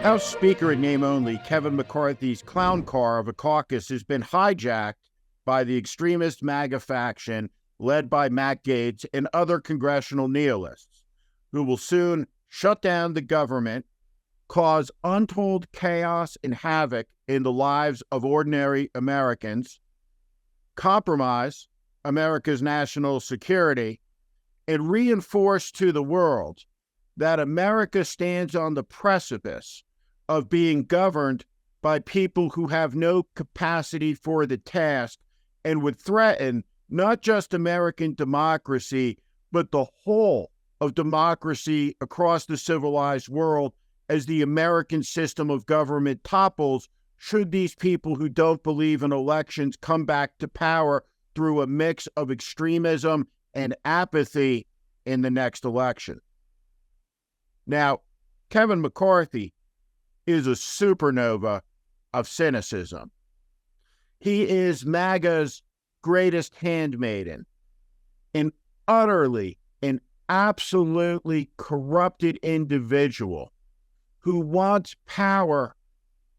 House Speaker in name only, Kevin McCarthy's clown car of a caucus has been hijacked by the extremist MAGA faction led by Matt Gaetz and other congressional nihilists, who will soon shut down the government, cause untold chaos and havoc in the lives of ordinary Americans, compromise America's national security, and reinforce to the world that America stands on the precipice of being governed by people who have no capacity for the task and would threaten not just American democracy, but the whole of democracy across the civilized world as the American system of government topples should these people who don't believe in elections come back to power through a mix of extremism and apathy in the next election. Now, Kevin McCarthy is a supernova of cynicism. He is MAGA's greatest handmaiden, an utterly and absolutely corrupted individual who wants power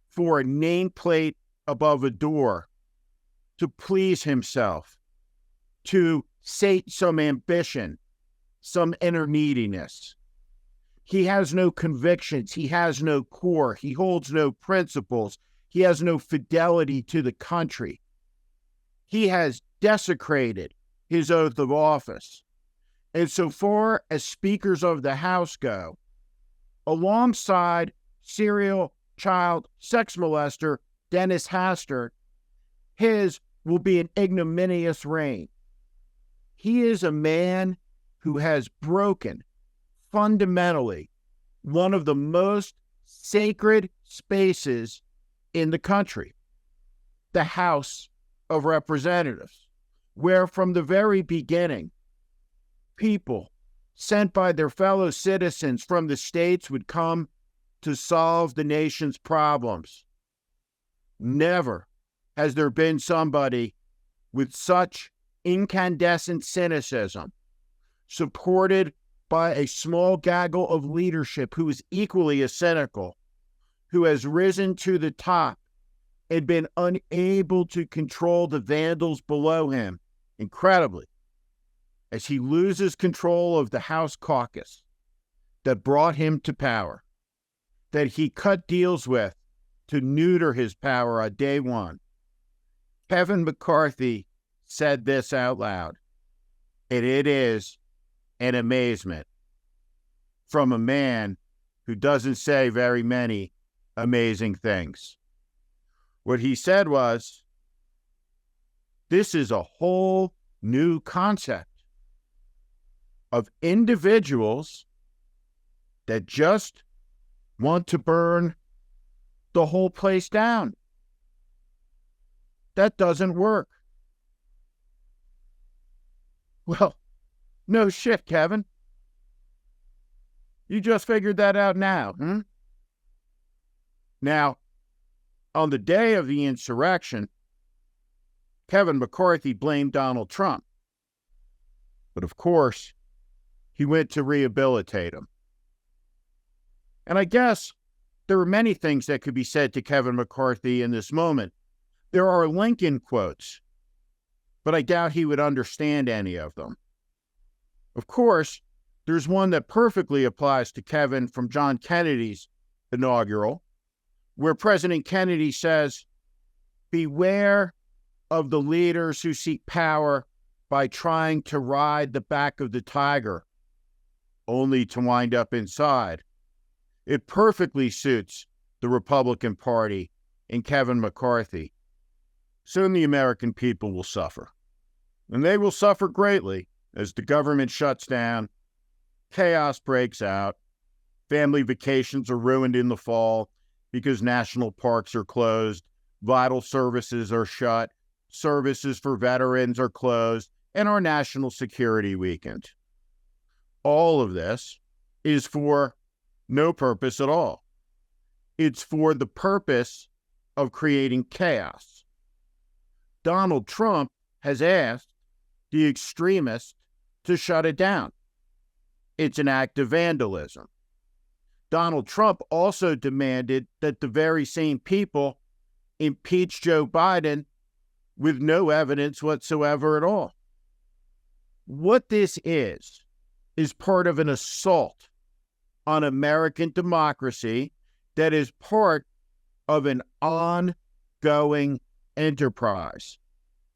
for a nameplate above a door to please himself, to sate some ambition, some inner neediness. He has no convictions. He has no core. He holds no principles. He has no fidelity to the country. He has desecrated his oath of office. And so far as speakers of the House go, alongside serial child sex molester Dennis Hastert, his will be an ignominious reign. He is a man who has broken fundamentally one of the most sacred spaces in the country, the House of Representatives, where from the very beginning, people sent by their fellow citizens from the states would come to solve the nation's problems. Never has there been somebody with such incandescent cynicism, supported by a small gaggle of leadership who is equally as cynical, who has risen to the top and been unable to control the vandals below him, incredibly, as he loses control of the House caucus that brought him to power, that he cut deals with to neuter his power on day one. Kevin McCarthy said this out loud, and it is an amazement from a man who doesn't say very many amazing things. What he said was, this is a whole new concept of individuals that just want to burn the whole place down. That doesn't work. Well, no shit, Kevin. You just figured that out now, huh? Now, on the day of the insurrection, Kevin McCarthy blamed Donald Trump. But of course, he went to rehabilitate him. And I guess there are many things that could be said to Kevin McCarthy in this moment. There are Lincoln quotes, but I doubt he would understand any of them. Of course, there's one that perfectly applies to Kevin from John Kennedy's inaugural, where President Kennedy says, beware of the leaders who seek power by trying to ride the back of the tiger, only to wind up inside. It perfectly suits the Republican Party and Kevin McCarthy. Soon the American people will suffer. And they will suffer greatly as the government shuts down, chaos breaks out, family vacations are ruined in the fall because national parks are closed, vital services are shut, services for veterans are closed, and our national security weakened. All of this is for no purpose at all. It's for the purpose of creating chaos. Donald Trump has asked the extremists to shut it down. It's an act of vandalism. Donald Trump also demanded that the very same people impeach Joe Biden with no evidence whatsoever at all. What this is part of an assault on American democracy that is part of an ongoing enterprise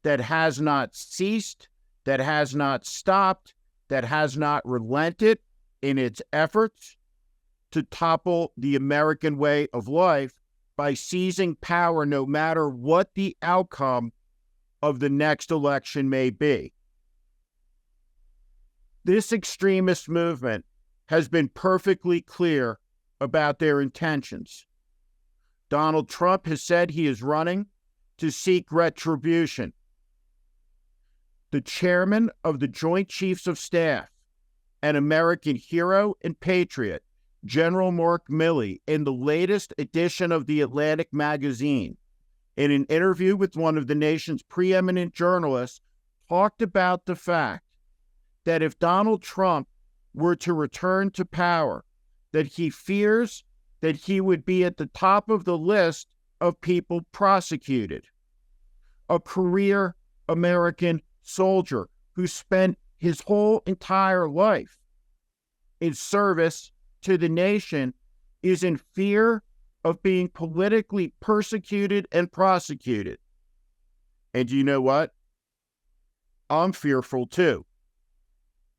that has not ceased, that has not stopped, that has not relented in its efforts to topple the American way of life by seizing power no matter what the outcome of the next election may be. This extremist movement has been perfectly clear about their intentions. Donald Trump has said he is running to seek retribution. The chairman of the Joint Chiefs of Staff, an American hero and patriot, General Mark Milley, in the latest edition of The Atlantic magazine, in an interview with one of the nation's preeminent journalists, talked about the fact that if Donald Trump were to return to power, that he fears that he would be at the top of the list of people prosecuted. A career American soldier who spent his whole entire life in service to the nation is in fear of being politically persecuted and prosecuted. And you know what? I'm fearful too,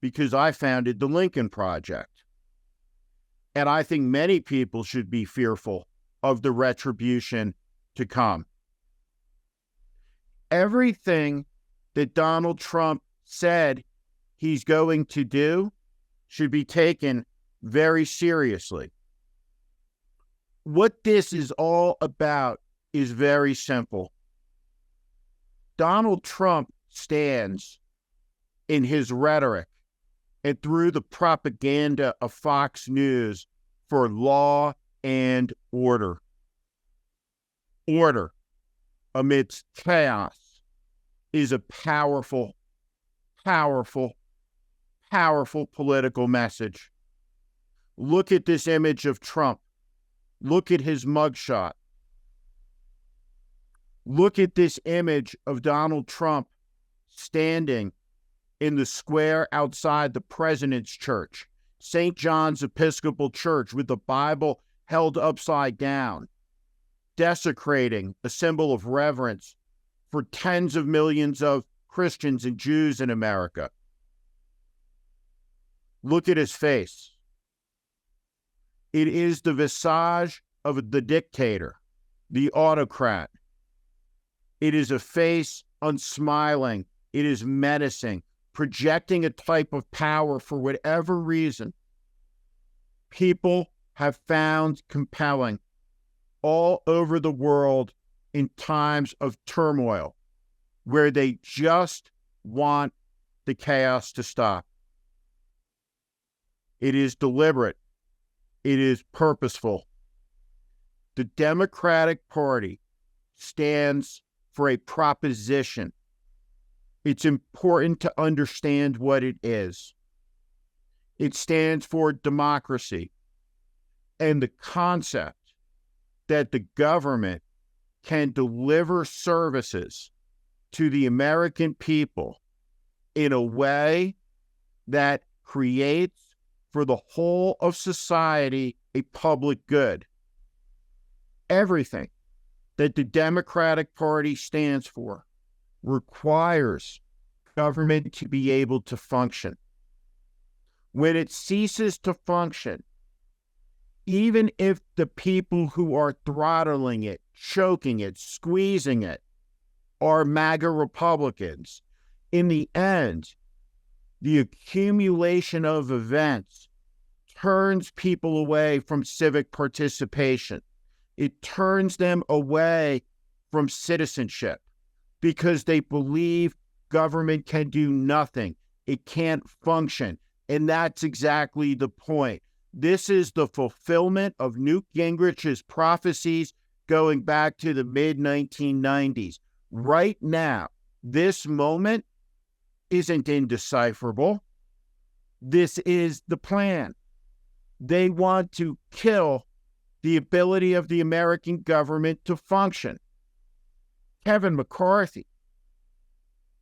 because I founded the Lincoln Project. And I think many people should be fearful of the retribution to come. Everything that Donald Trump said he's going to do should be taken very seriously. What this is all about is very simple. Donald Trump stands in his rhetoric and through the propaganda of Fox News for law and order. Order amidst chaos is a powerful, powerful, powerful political message. Look at this image of Trump. Look at his mugshot. Look at this image of Donald Trump standing in the square outside the President's Church, St. John's Episcopal Church, with the Bible held upside down, desecrating a symbol of reverence for tens of millions of Christians and Jews in America. Look at his face. It is the visage of the dictator, the autocrat. It is a face unsmiling. It is menacing, projecting a type of power for whatever reason people have found compelling all over the world in times of turmoil, where they just want the chaos to stop. It is deliberate. It is purposeful. The Democratic Party stands for a proposition. It's important to understand what it is. It stands for democracy and the concept that the government can deliver services to the American people in a way that creates for the whole of society a public good. Everything that the Democratic Party stands for requires government to be able to function. When it ceases to function, even if the people who are throttling it, choking it, squeezing it, are MAGA Republicans, in the end, the accumulation of events turns people away from civic participation. It turns them away from citizenship because they believe government can do nothing. It can't function. And that's exactly the point. This is the fulfillment of Newt Gingrich's prophecies going back to the mid-1990s. Right now, this moment isn't indecipherable. This is the plan. They want to kill the ability of the American government to function. Kevin McCarthy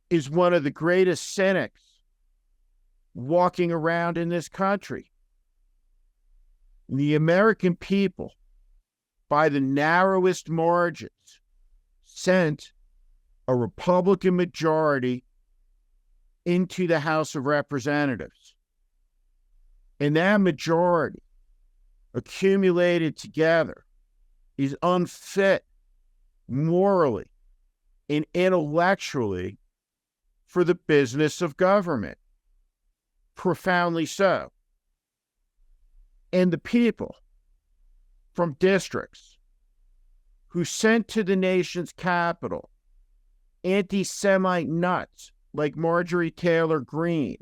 is one of the greatest cynics walking around in this country. The American people, by the narrowest margins, sent a Republican majority into the House of Representatives. And that majority, accumulated together, is unfit morally and intellectually for the business of government. Profoundly so. And the people from districts who sent to the nation's capital anti-Semite nuts like Marjorie Taylor Greene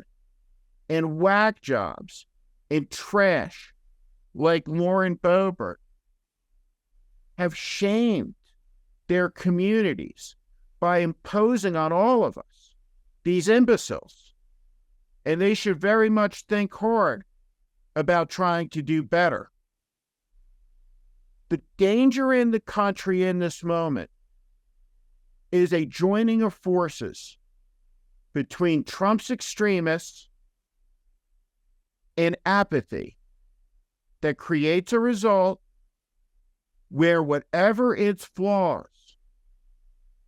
and whack jobs and trash like Lauren Boebert have shamed their communities by imposing on all of us these imbeciles. And they should very much think hard about trying to do better. The danger in the country in this moment is a joining of forces between Trump's extremists and apathy that creates a result where, whatever its flaws,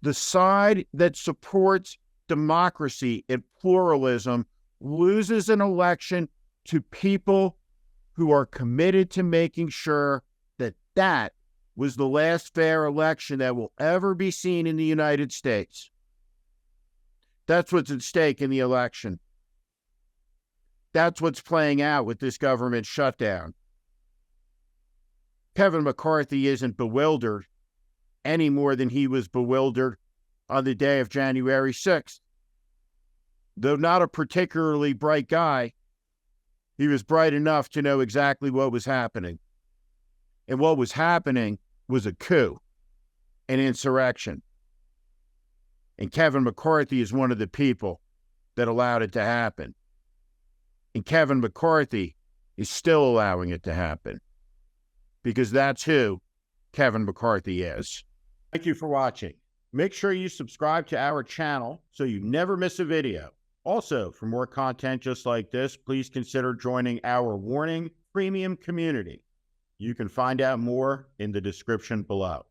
the side that supports democracy and pluralism loses an election to people who are committed to making sure that that was the last fair election that will ever be seen in the United States. That's what's at stake in the election. That's what's playing out with this government shutdown. Kevin McCarthy isn't bewildered any more than he was bewildered on the day of January 6th. Though not a particularly bright guy, he was bright enough to know exactly what was happening. And what was happening was a coup, an insurrection. And Kevin McCarthy is one of the people that allowed it to happen. And Kevin McCarthy is still allowing it to happen, because that's who Kevin McCarthy is. Thank you for watching. Make sure you subscribe to our channel so you never miss a video. Also, for more content just like this, please consider joining our Warning Premium community. You can find out more in the description below.